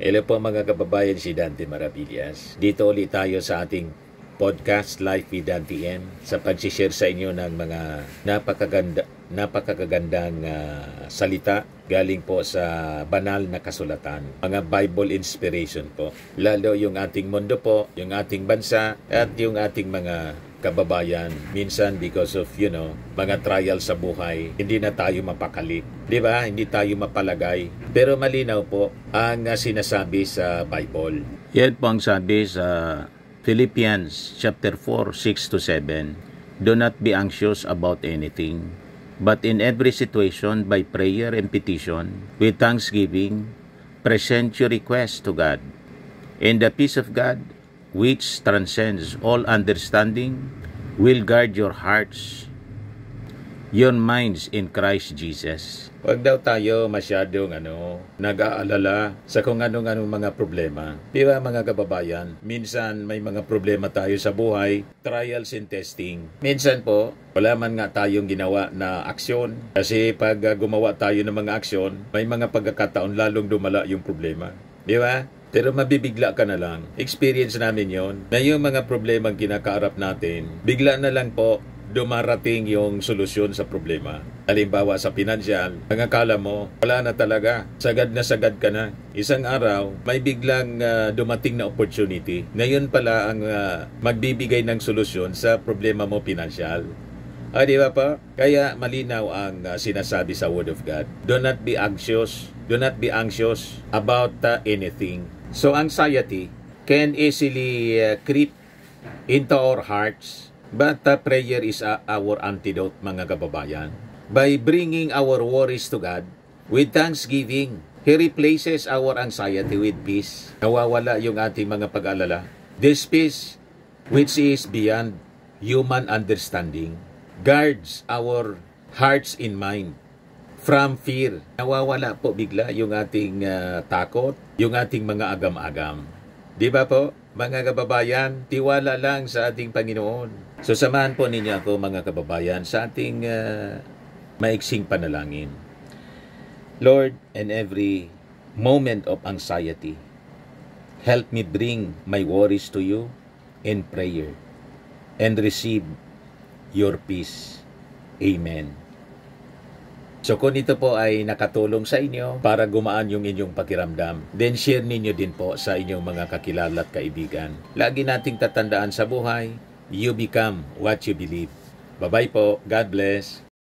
Hello po mga kababayan, si Dante Maravillas. Dito ulit tayo sa ating podcast Life with Dante M sa pag-share sa inyo ng mga napakagandang salita galing po sa banal na kasulatan. Mga Bible inspiration po. Lalo yung ating mundo po, yung ating bansa at yung ating mga kababayan. Minsan because of, mga trials sa buhay, hindi na tayo mapakali. Di ba? Hindi tayo mapalagay. Pero malinaw po ang sinasabi sa Bible. Yan po ang sabi sa Philippians chapter 4, 6-7. Do not be anxious about anything, but in every situation, by prayer and petition, with thanksgiving, present your request to God. And the peace of God, which transcends all understanding, will guard your hearts, your minds in Christ Jesus. Huwag daw tayo masyadong nag-aalala sa kung anong mga problema. Di ba mga kababayan? Minsan may mga problema tayo sa buhay, trials and testing. Minsan po, wala man nga tayong ginawa na aksyon. Kasi pag gumawa tayo ng mga aksyon, may mga pagkakataon lalong lumala yung problema. Di ba? Pero mabibigla ka na lang. Experience namin yon na yung mga problemang kinakaarap natin, bigla na lang po dumarating yung solusyon sa problema. Halimbawa sa pinansyal, ang akala mo, wala na talaga. Sagad ka na. Isang araw, may biglang dumating na opportunity. Ngayon pala ang magbibigay ng solusyon sa problema mo pinansyal. Di ba pa? Kaya malinaw ang sinasabi sa Word of God. Do not be anxious. Do not be anxious about anything. So anxiety can easily creep into our hearts. But prayer is our antidote, mga kababayan. By bringing our worries to God with thanksgiving, He replaces our anxiety with peace. Nawawala yung ating mga pag-alala. This peace, which is beyond human understanding, guards our hearts and mind from fear. Nawawala po bigla yung ating takot, yung ating mga agam-agam. Di ba po? Mga kababayan, tiwala lang sa ating Panginoon. So samahan po ninyo ako mga kababayan sa ating maiksing panalangin. Lord, in every moment of anxiety, help me bring my worries to you in prayer and receive your peace. Amen. So kung ito po ay nakatulong sa inyo para gumaan yung inyong pakiramdam, then share ninyo din po sa inyong mga kakilala at kaibigan. Lagi nating tatandaan sa buhay, you become what you believe. Bye-bye po. God bless.